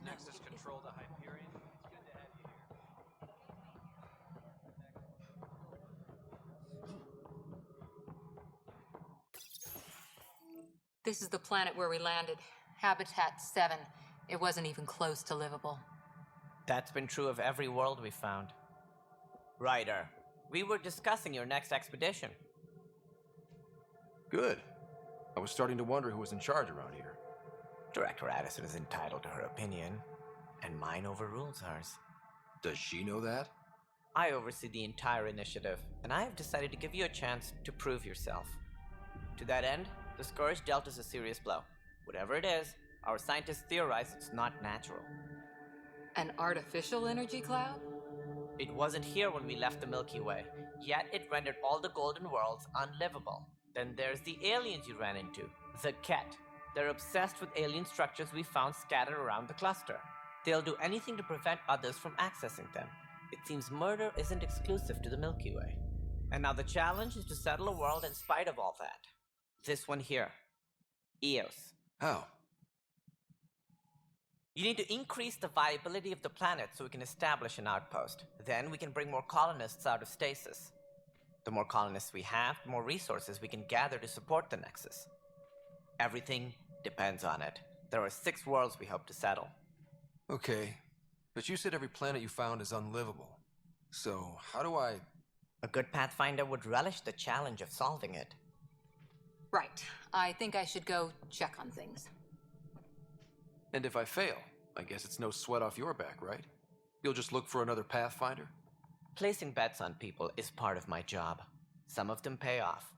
Nexus control to Hyperion. It's good to have you here. This is the planet where we landed. Habitat 7. It wasn't even close to livable. That's been true of every world we found. Ryder, we were discussing your next expedition. Good. I was starting to wonder who was in charge around here. Director Addison is entitled to her opinion, and mine overrules hers. Does she know that? I oversee the entire initiative, and I have decided to give you a chance to prove yourself. To that end, the Scourge dealt us a serious blow. Whatever it is, our scientists theorize it's not natural. An artificial energy cloud? It wasn't here when we left the Milky Way, yet it rendered all the golden worlds unlivable. Then there's the aliens you ran into, the Ket. They're obsessed with alien structures we found scattered around the cluster. They'll do anything to prevent others from accessing them. It seems murder isn't exclusive to the Milky Way. And now the challenge is to settle a world in spite of all that. This one here. Eos. How? You need to increase the viability of the planet so we can establish an outpost. Then we can bring more colonists out of stasis. The more colonists we have, the more resources we can gather to support the Nexus. Everything depends on it. There are 6 worlds we hope to settle. Okay, but you said every planet you found is unlivable. So, how do I... A good Pathfinder would relish the challenge of solving it. Right. I think I should go check on things. And if I fail, I guess it's no sweat off your back, right? You'll just look for another Pathfinder? Placing bets on people is part of my job. Some of them pay off.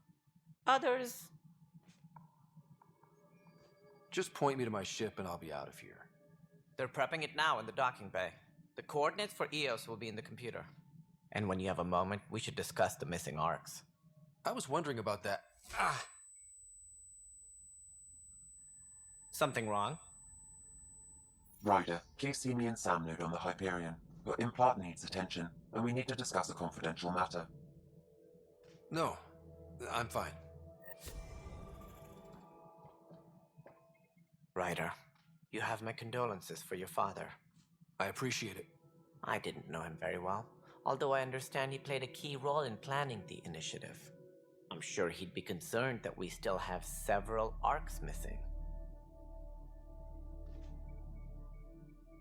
Others... Just point me to my ship and I'll be out of here. They're prepping it now in the docking bay. The coordinates for Eos will be in the computer. And when you have a moment, we should discuss the missing arcs. I was wondering about that. Something wrong? Ryder, please see me and Samnode on the Hyperion. Your implant needs attention, and we need to discuss a confidential matter. No, I'm fine. Ryder, you have my condolences for your father. I appreciate it. I didn't know him very well, although I understand he played a key role in planning the initiative. I'm sure he'd be concerned that we still have several arcs missing.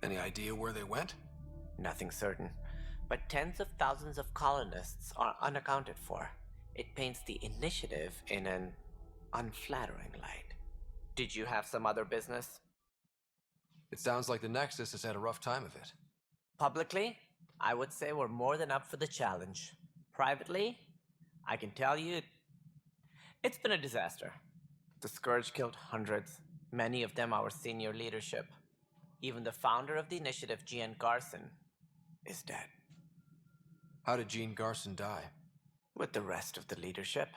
Any idea where they went? Nothing certain, but tens of thousands of colonists are unaccounted for. It paints the initiative in an unflattering light. Did you have some other business? It sounds like the Nexus has had a rough time of it. Publicly, I would say we're more than up for the challenge. Privately, I can tell you, it's been a disaster. The Scourge killed hundreds, many of them our senior leadership. Even the founder of the initiative, Jean Garson, is dead. How did Jean Garson die? With the rest of the leadership,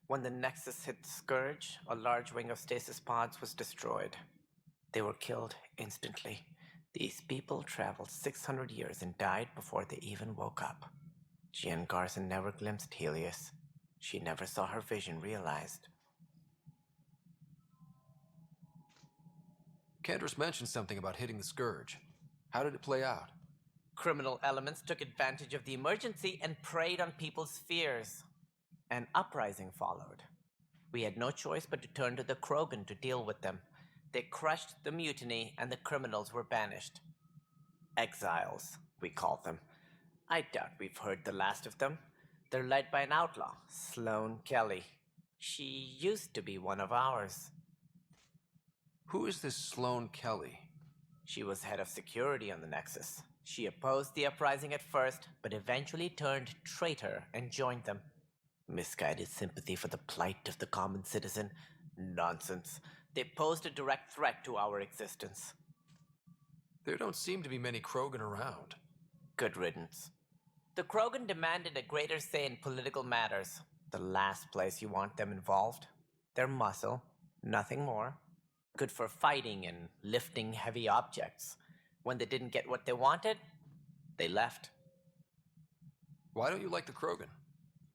when the Nexus hit the Scourge, a large wing of stasis pods was destroyed. They were killed instantly. These people traveled 600 years and died before they even woke up. Jean Garson never glimpsed Helios. She never saw her vision realized. Candrace mentioned something about hitting the Scourge. How did it play out? Criminal elements took advantage of the emergency and preyed on people's fears. An uprising followed. We had no choice but to turn to the Krogan to deal with them. They crushed the mutiny and the criminals were banished. Exiles, we called them. I doubt we've heard the last of them. They're led by an outlaw, Sloane Kelly. She used to be one of ours. Who is this Sloane Kelly? She was head of security on the Nexus. She opposed the uprising at first, but eventually turned traitor and joined them. Misguided sympathy for the plight of the common citizen? Nonsense. They posed a direct threat to our existence. There don't seem to be many Krogan around. Good riddance. The Krogan demanded a greater say in political matters. The last place you want them involved. Their muscle, nothing more. Good for fighting and lifting heavy objects. When they didn't get what they wanted, they left. Why don't you like the Krogan?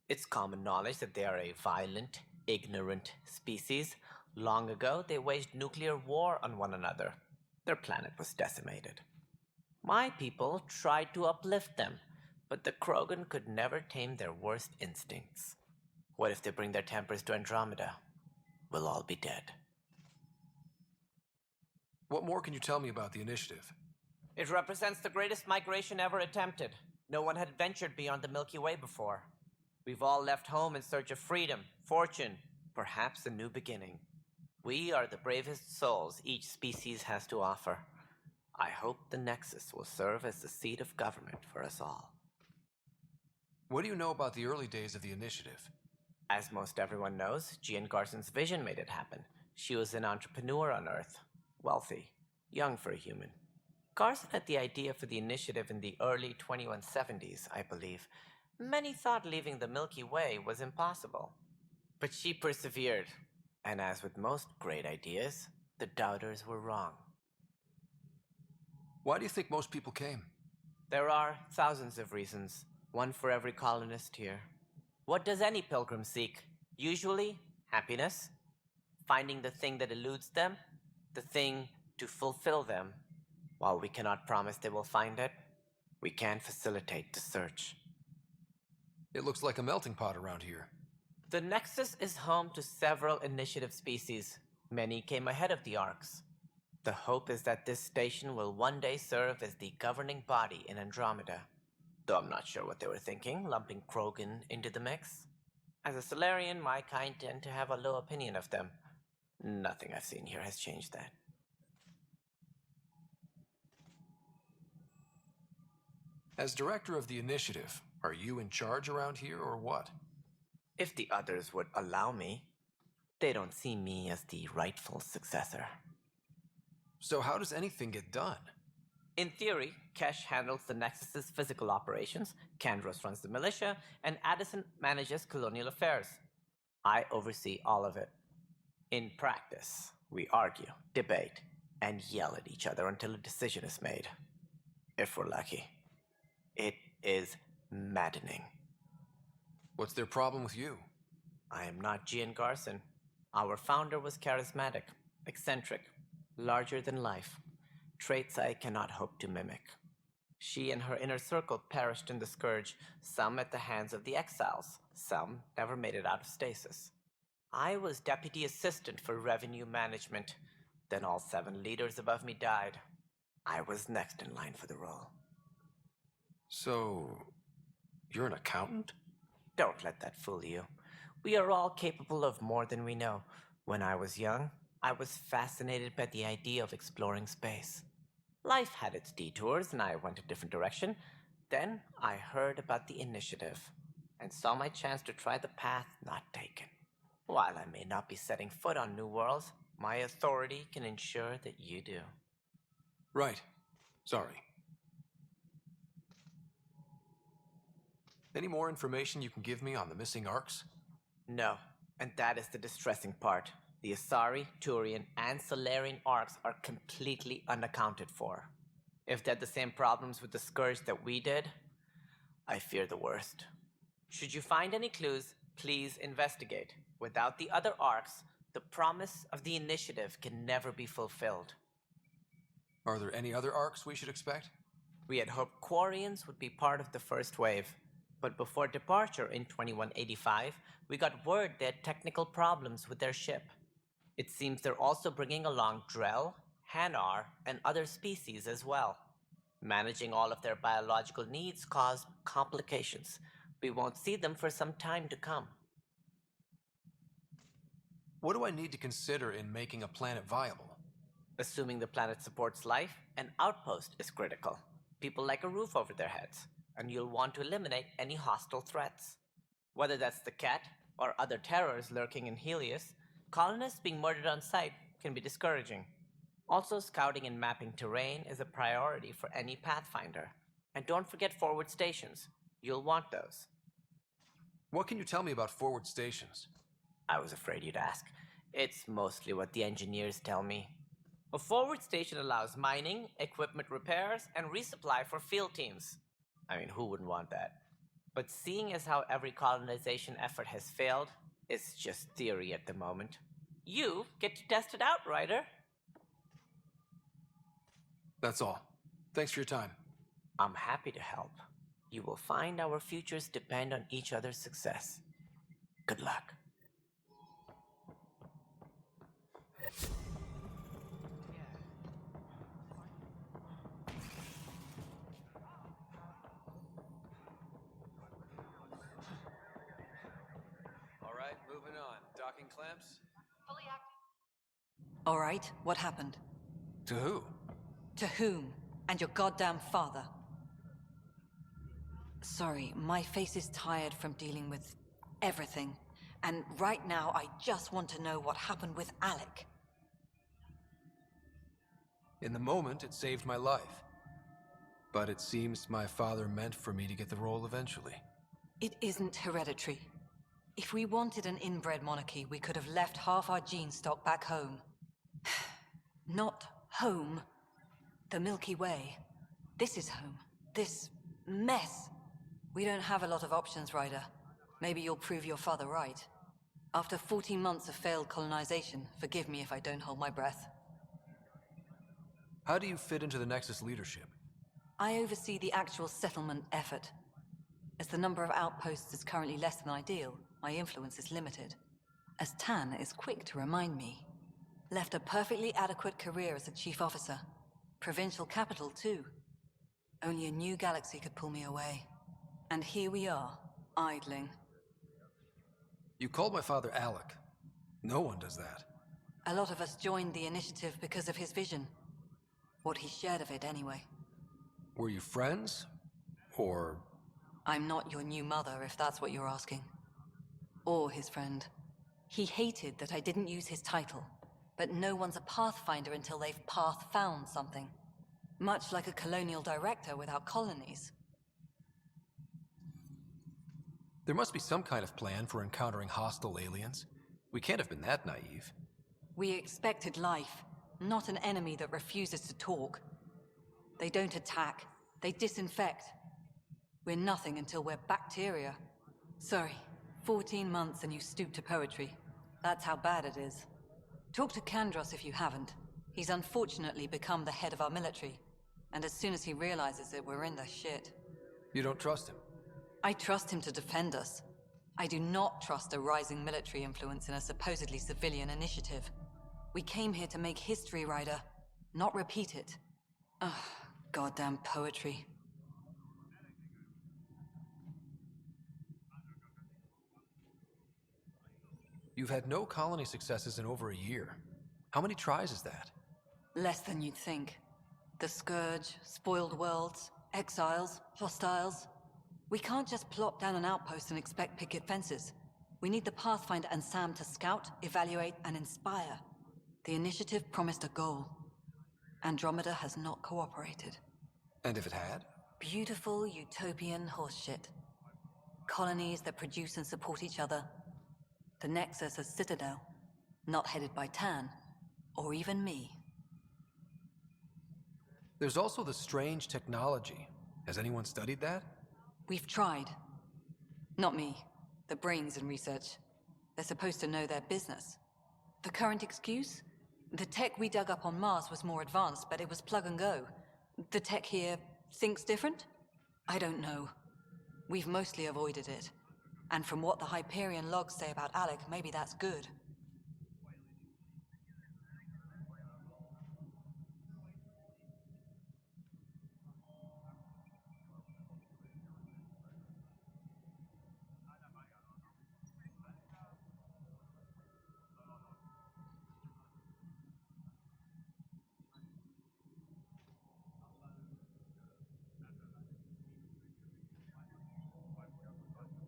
It's common knowledge that they are a violent, ignorant species. Long ago, they waged nuclear war on one another. Their planet was decimated. My people tried to uplift them, but the Krogan could never tame their worst instincts. What if they bring their tempers to Andromeda? We'll all be dead. What more can you tell me about the initiative? It represents the greatest migration ever attempted. No one had ventured beyond the Milky Way before. We've all left home in search of freedom, fortune, perhaps a new beginning. We are the bravest souls each species has to offer. I hope the Nexus will serve as the seat of government for us all. What do you know about the early days of the initiative? As most everyone knows, Jean Garson's vision made it happen. She was an entrepreneur on Earth, wealthy, young for a human. Garson had the idea for the initiative in the early 2170s, I believe. Many thought leaving the Milky Way was impossible. But she persevered, and as with most great ideas, the doubters were wrong. Why do you think most people came? There are thousands of reasons, one for every colonist here. What does any pilgrim seek? Usually, happiness, finding the thing that eludes them, the thing to fulfill them. While we cannot promise they will find it, we can facilitate the search. It looks like a melting pot around here. The Nexus is home to several initiative species. Many came ahead of the Arks. The hope is that this station will one day serve as the governing body in Andromeda. Though I'm not sure what they were thinking, lumping Krogan into the mix. As a Solarian, my kind tend to have a low opinion of them. Nothing I've seen here has changed that. As director of the initiative, are you in charge around here or what? If the others would allow me, they don't see me as the rightful successor. So how does anything get done? In theory, Kesh handles the Nexus's physical operations, Kandros runs the militia, and Addison manages colonial affairs. I oversee all of it. In practice, we argue, debate, and yell at each other until a decision is made. If we're lucky. It is maddening. What's their problem with you? I am not Jean Garson. Our founder was charismatic, eccentric, larger than life. Traits I cannot hope to mimic. She and her inner circle perished in the Scourge, some at the hands of the Exiles, some never made it out of stasis. I was deputy assistant for revenue management. Then all 7 leaders above me died. I was next in line for the role. So, you're an accountant? Don't let that fool you. We are all capable of more than we know. When I was young, I was fascinated by the idea of exploring space. Life had its detours, and I went a different direction. Then I heard about the initiative, and saw my chance to try the path not taken. While I may not be setting foot on new worlds, my authority can ensure that you do. Right. Sorry. Any more information you can give me on the missing Arks? No, and that is the distressing part. The Asari, Turian, and Solarian Arks are completely unaccounted for. If they had the same problems with the Scourge that we did, I fear the worst. Should you find any clues, please investigate. Without the other Arks, the promise of the initiative can never be fulfilled. Are there any other Arks we should expect? We had hoped Quarians would be part of the first wave. But before departure in 2185, we got word they had technical problems with their ship. It seems they're also bringing along Drell, Hanar, and other species as well. Managing all of their biological needs caused complications. We won't see them for some time to come. What do I need to consider in making a planet viable? Assuming the planet supports life, an outpost is critical. People like a roof over their heads, and you'll want to eliminate any hostile threats. Whether that's the Cat or other terrors lurking in Helios, colonists being murdered on sight can be discouraging. Also, scouting and mapping terrain is a priority for any Pathfinder. And don't forget forward stations. You'll want those. What can you tell me about forward stations? I was afraid you'd ask. It's mostly what the engineers tell me. A forward station allows mining, equipment repairs, and resupply for field teams. I mean, who wouldn't want that? But seeing as how every colonization effort has failed, it's just theory at the moment. You get to test it out, Ryder. That's all. Thanks for your time. I'm happy to help. You will find our futures depend on each other's success. Good luck. All right, moving on. Docking clamps? All right, what happened? To who? To whom? And your goddamn father. Sorry, my face is tired from dealing with everything. And right now, I just want to know what happened with Alec. In the moment, it saved my life. But it seems my father meant for me to get the role eventually. It isn't hereditary. If we wanted an inbred monarchy, we could have left half our gene stock back home. Not home. The Milky Way. This is home. This mess. We don't have a lot of options, Ryder. Maybe you'll prove your father right. After 14 months of failed colonization, forgive me if I don't hold my breath. How do you fit into the Nexus leadership? I oversee the actual settlement effort. As the number of outposts is currently less than ideal, my influence is limited. As Tan is quick to remind me. Left a perfectly adequate career as a chief officer. Provincial capital, too. Only a new galaxy could pull me away. And here we are, idling. You called my father Alec. No one does that. A lot of us joined the initiative because of his vision. What he shared of it, anyway. Were you friends? Or... I'm not your new mother, if that's what you're asking. Or his friend. He hated that I didn't use his title. But no one's a pathfinder until they've path-found something. Much like a colonial director without colonies. There must be some kind of plan for encountering hostile aliens. We can't have been that naive. We expected life, not an enemy that refuses to talk. They don't attack, they disinfect. We're nothing until we're bacteria. Sorry, 14 months and you stoop to poetry. That's how bad it is. Talk to Kandros if you haven't. He's unfortunately become the head of our military. And as soon as he realizes it, we're in the shit. You don't trust him? I trust him to defend us. I do not trust a rising military influence in a supposedly civilian initiative. We came here to make history, Ryder, not repeat it. Ugh, goddamn poetry. You've had no colony successes in over a year. How many tries is that? Less than you'd think. The Scourge, spoiled worlds, exiles, hostiles. We can't just plop down an outpost and expect picket fences. We need the Pathfinder and Sam to scout, evaluate, and inspire. The initiative promised a goal. Andromeda has not cooperated. And if it had? Beautiful utopian horseshit. Colonies that produce and support each other. The Nexus a citadel, not headed by Tan, or even me. There's also the strange technology. Has anyone studied that? We've tried. Not me. The brains in research. They're supposed to know their business. The current excuse? The tech we dug up on Mars was more advanced, but it was plug and go. The tech here thinks different? I don't know. We've mostly avoided it. And from what the Hyperion logs say about Alec, maybe that's good.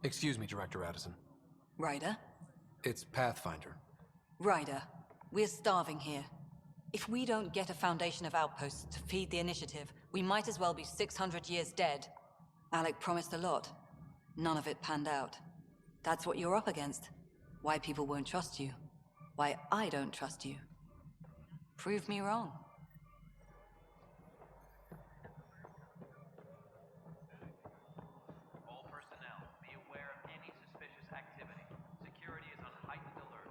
Excuse me, Director Addison. Ryder? It's Pathfinder. Ryder, we're starving here. If we don't get a foundation of outposts to feed the initiative, we might as well be 600 years dead. Alec promised a lot. None of it panned out. That's what you're up against. Why people won't trust you. Why I don't trust you. Prove me wrong. All personnel, be aware of any suspicious activity. Security is on heightened alert.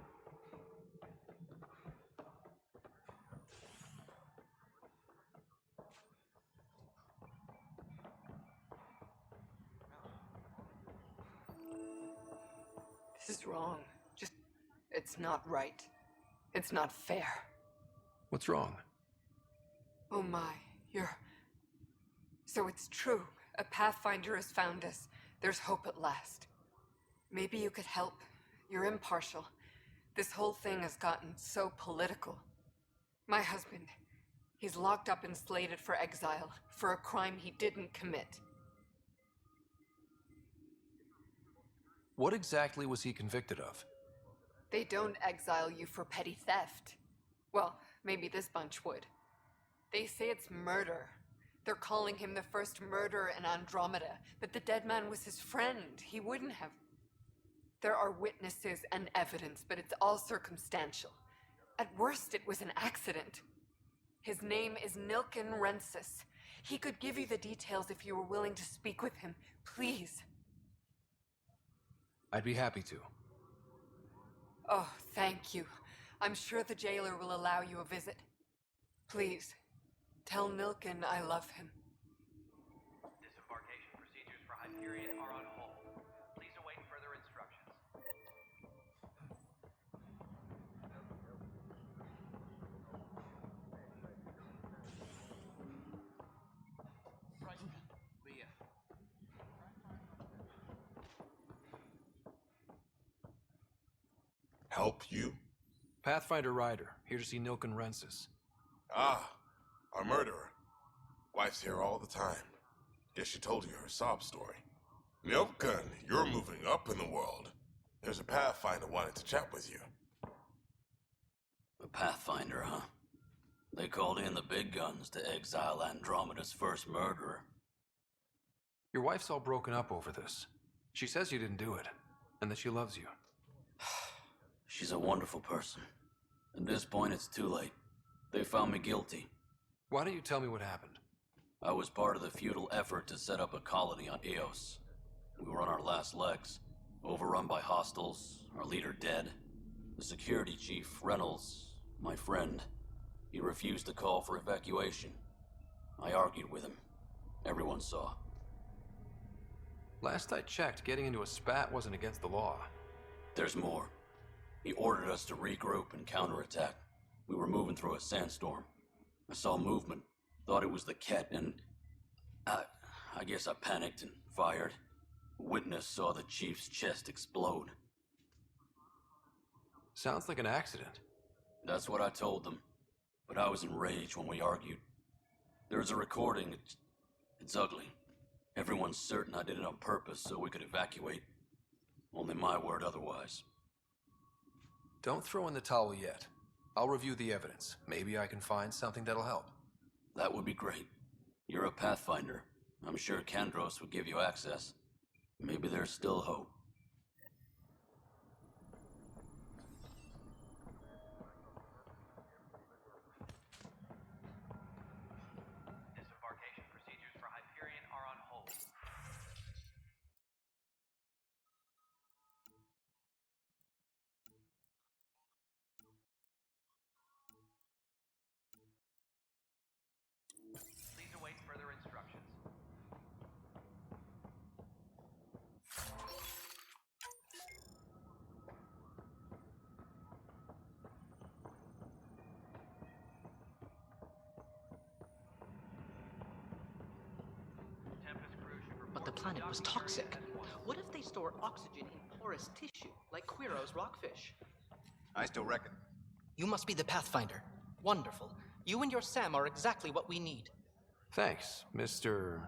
is wrong. Just, it's not right. It's not fair. What's wrong? Oh my, you're... So it's true. A Pathfinder has found us. There's hope at last. Maybe you could help. You're impartial. This whole thing has gotten so political. My husband, he's locked up and slated for exile for a crime he didn't commit. What exactly was he convicted of? They don't exile you for petty theft. Well, maybe this bunch would. They say it's murder. They're calling him the first murderer in Andromeda, but the dead man was his friend. He wouldn't have. There are witnesses and evidence, but it's all circumstantial. At worst, it was an accident. His name is Nilken Rensis. He could give you the details if you were willing to speak with him. Please. I'd be happy to. Oh, thank you. I'm sure the jailer will allow you a visit. Please, tell Nilken I love him. Disembarkation procedures for Hyperion are on hold. Please await further instructions. Help you? Pathfinder Ryder, here to see Nilken Rensis. Ah, a murderer. Wife's here all the time. Guess she told you her sob story. Nilken, you're moving up in the world. There's a Pathfinder wanting to chat with you. A Pathfinder, huh? They called in the big guns to exile Andromeda's first murderer. Your wife's all broken up over this. She says you didn't do it, and that she loves you. She's a wonderful person. At this point, it's too late. They found me guilty. Why don't you tell me what happened? I was part of the futile effort to set up a colony on Eos. We were on our last legs, overrun by hostiles, our leader dead. The security chief, Reynolds, my friend, he refused to call for evacuation. I argued with him. Everyone saw. Last I checked, getting into a spat wasn't against the law. There's more. He ordered us to regroup and counterattack. We were moving through a sandstorm. I saw movement, thought it was the Ket, and I guess I panicked and fired. A witness saw the chief's chest explode. Sounds like an accident. That's what I told them, but I was enraged when we argued. There's a recording. It's ugly. Everyone's certain I did it on purpose so we could evacuate. Only my word otherwise. Don't throw in the towel yet. I'll review the evidence. Maybe I can find something that'll help. That would be great. You're a Pathfinder. I'm sure Kandros would give you access. Maybe there's still hope. Disembarkation procedures for Hyperion are on hold. Please await further instructions. Tempest crew should report But the planet was docking area toxic. at once. What if they store oxygen in porous tissue, like Quiro's rockfish? I still reckon. You must be the Pathfinder. Wonderful. You and your Sam are exactly what we need. Thanks, Mr.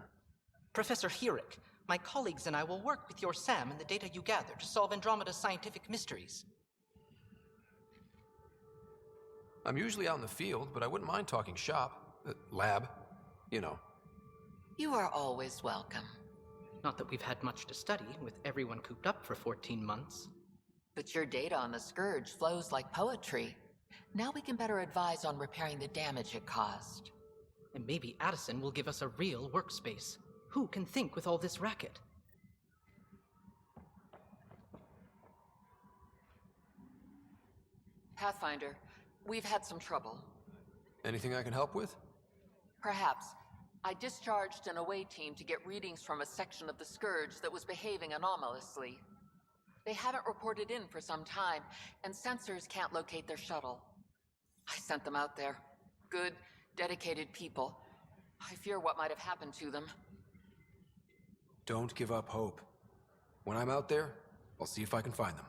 Professor Herrick, my colleagues and I will work with your Sam and the data you gather to solve Andromeda's scientific mysteries. I'm usually out in the field, but I wouldn't mind talking shop. Lab. You know. You are always welcome. Not that we've had much to study, with everyone cooped up for 14 months. But your data on the Scourge flows like poetry. Now we can better advise on repairing the damage it caused. And maybe Addison will give us a real workspace. Who can think with all this racket? Pathfinder, we've had some trouble. Anything I can help with? Perhaps. I discharged an away team to get readings from a section of the Scourge that was behaving anomalously. They haven't reported in for some time, and sensors can't locate their shuttle. I sent them out there. Good, dedicated people. I fear what might have happened to them. Don't give up hope. When I'm out there, I'll see if I can find them.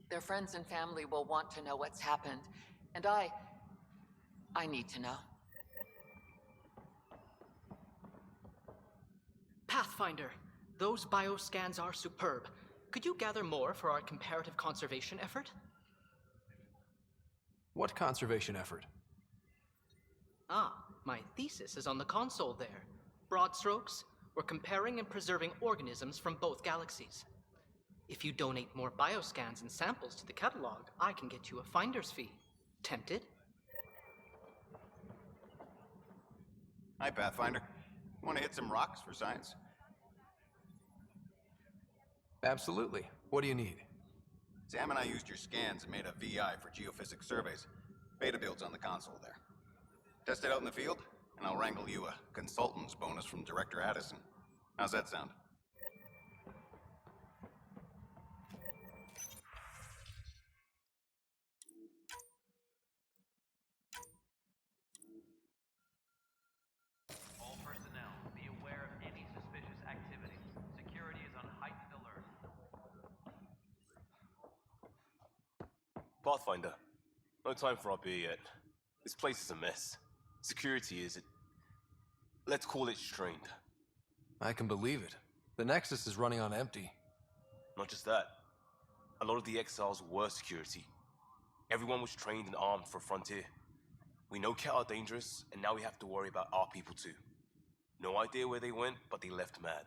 Their friends and family will want to know what's happened, and I need to know. Pathfinder, those bioscans are superb. Could you gather more for our comparative conservation effort? What conservation effort? Ah, my thesis is on the console there. Broad strokes, we're comparing and preserving organisms from both galaxies. If you donate more bioscans and samples to the catalog, I can get you a finder's fee. Tempted? Hi, Pathfinder. Want to hit some rocks for science? Absolutely. What do you need? Sam and I used your scans and made a VI for geophysics surveys. Beta builds on the console there. Test it out in the field, and I'll wrangle you a consultant's bonus from Director Addison. How's that sound? All personnel, be aware of any suspicious activity. Security is on heightened alert. Pathfinder, no time for our beer yet. This place is a mess. Security is, let's call it strained. I can believe it. The Nexus is running on empty. Not just that. A lot of the exiles were security. Everyone was trained and armed for Frontier. We know Cat are dangerous, and now we have to worry about our people too. No idea where they went, but they left mad.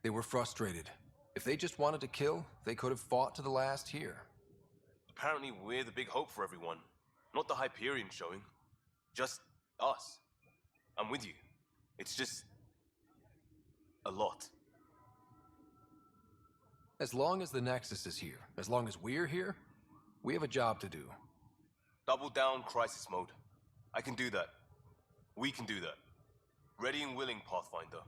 They were frustrated. If they just wanted to kill, they could have fought to the last here. Apparently we're the big hope for everyone. Not the Hyperion showing. Just us. I'm with you. It's just... a lot. As long as the Nexus is here, as long as we're here, we have a job to do. Double down crisis mode. I can do that. We can do that. Ready and willing, Pathfinder.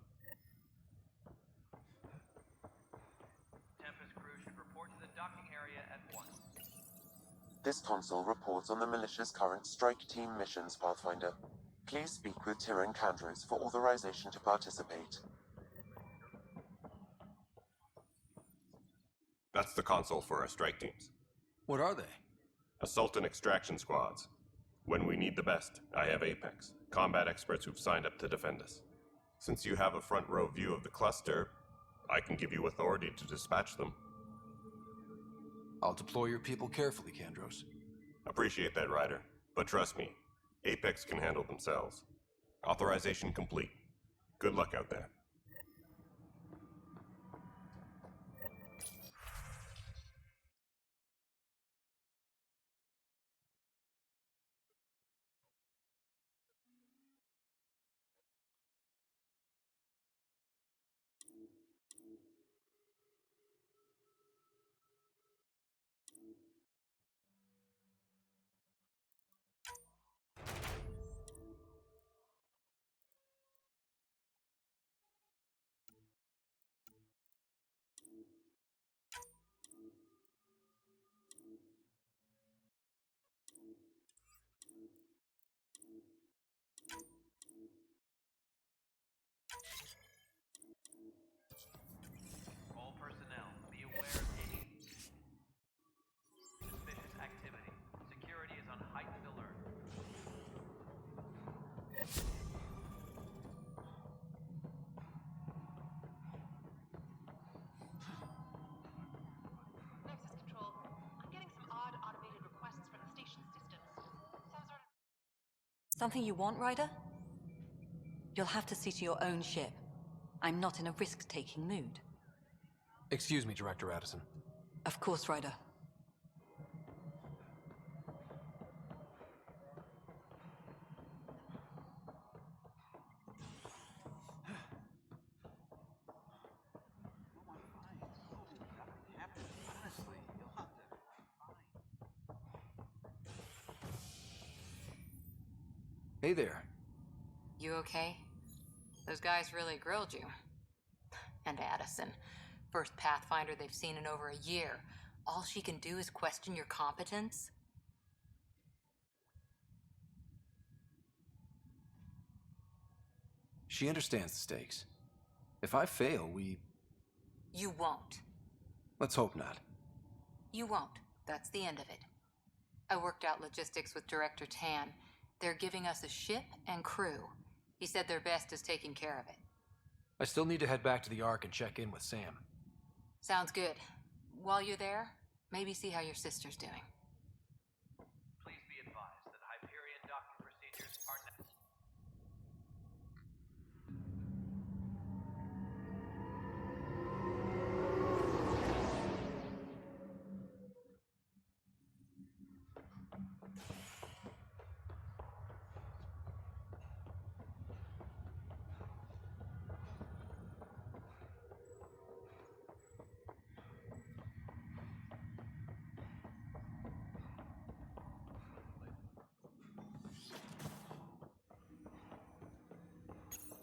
Tempest crew should report to the docking area at once. This console reports on the militia's current strike team missions, Pathfinder. Please speak with Tyrion Candros for authorization to participate. That's the console for our strike teams. What are they? Assault and extraction squads. When we need the best, I have Apex, combat experts who've signed up to defend us. Since you have a front row view of the cluster, I can give you authority to dispatch them. I'll deploy your people carefully, Candros. Appreciate that, Ryder. But trust me, Apex can handle themselves. Authorization complete. Good luck out there. All personnel, be aware of any suspicious activity. Security is on heightened alert. Nexus Control, I'm getting some odd automated requests from the station systems. Some sort of... Something you want, Ryder? You'll have to see to your own ship. I'm not in a risk-taking mood. Excuse me, Director Addison. Of course, Ryder. Hey there. You okay? Those guys really grilled you. And Addison. First Pathfinder they've seen in over a year. All she can do is question your competence? She understands the stakes. If I fail, You won't. Let's hope not. You won't. That's the end of it. I worked out logistics with Director Tan. They're giving us a ship and crew. He said their best is taking care of it. I still need to head back to the Ark and check in with Sam. Sounds good. While you're there, maybe see how your sister's doing. Please be advised that Hyperion docking procedures are necessary.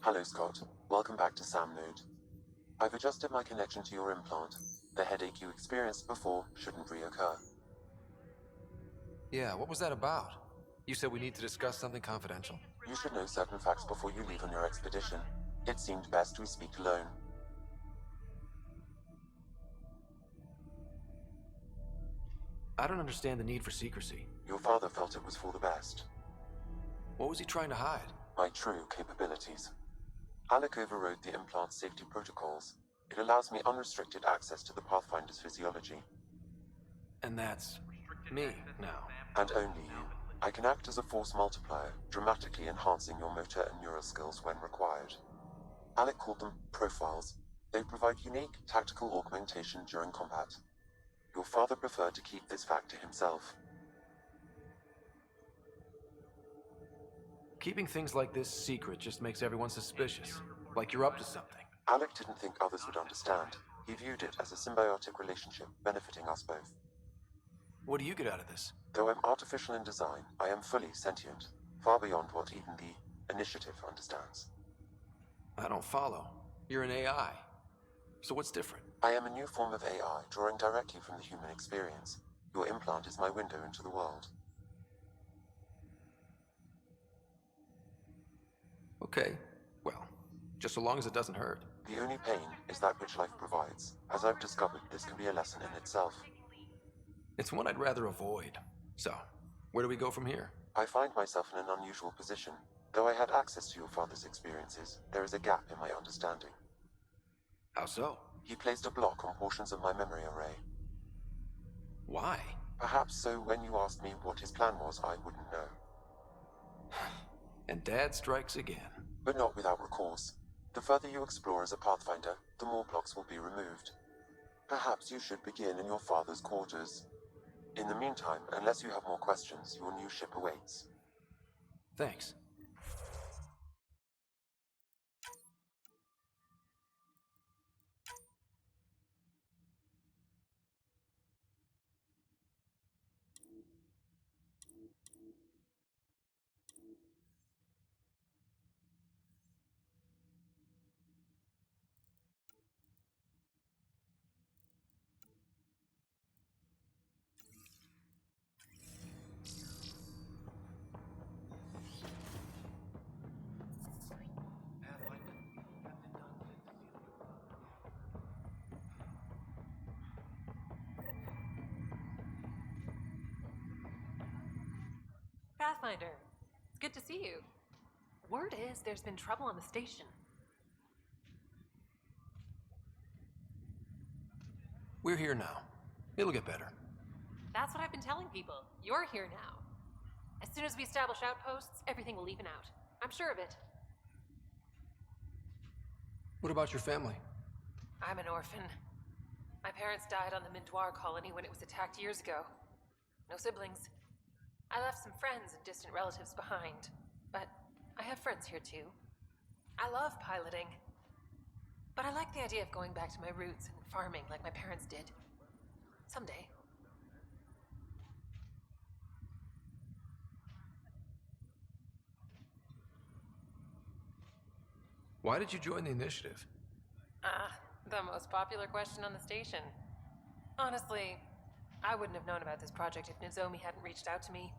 Hello, Scott. Welcome back to Sam Node. I've adjusted my connection to your implant. The headache you experienced before shouldn't reoccur. Yeah, what was that about? You said we need to discuss something confidential. You should know certain facts before you leave on your expedition. It seemed best we speak alone. I don't understand the need for secrecy. Your father felt it was for the best. What was he trying to hide? My true capabilities. Alec overrode the implant's safety protocols. It allows me unrestricted access to the Pathfinder's physiology. And that's me now. And only you. I can act as a force multiplier, dramatically enhancing your motor and neural skills when required. Alec called them profiles. They provide unique tactical augmentation during combat. Your father preferred to keep this fact to himself. Keeping things like this secret just makes everyone suspicious. Like you're up to something. Alec didn't think others would understand. He viewed it as a symbiotic relationship, benefiting us both. What do you get out of this? Though I'm artificial in design, I am fully sentient, far beyond what even the Initiative understands. I don't follow. You're an AI. So what's different? I am a new form of AI, drawing directly from the human experience. Your implant is my window into the world. Okay, well, just so long as it doesn't hurt. The only pain is that which life provides. As I've discovered, this can be a lesson in itself. It's one I'd rather avoid. So, where do we go from here? I find myself in an unusual position. Though I had access to your father's experiences, there is a gap in my understanding. How so? He placed a block on portions of my memory array. Why? Perhaps so when you asked me what his plan was, I wouldn't know. And Dad strikes again. But not without recourse. The further you explore as a Pathfinder, the more blocks will be removed. Perhaps you should begin in your father's quarters. In the meantime, unless you have more questions, your new ship awaits. Thanks. Pathfinder, it's good to see you. Word is there's been trouble on the station. We're here now. It'll get better. That's what I've been telling people. You're here now. As soon as we establish outposts, everything will even out. I'm sure of it. What about your family? I'm an orphan. My parents died on the Mindoir colony when it was attacked years ago. No siblings. I left some friends and distant relatives behind, but I have friends here too. I love piloting, but I like the idea of going back to my roots and farming like my parents did. Someday. Why did you join the Initiative? The most popular question on the station. Honestly, I wouldn't have known about this project if Nozomi hadn't reached out to me.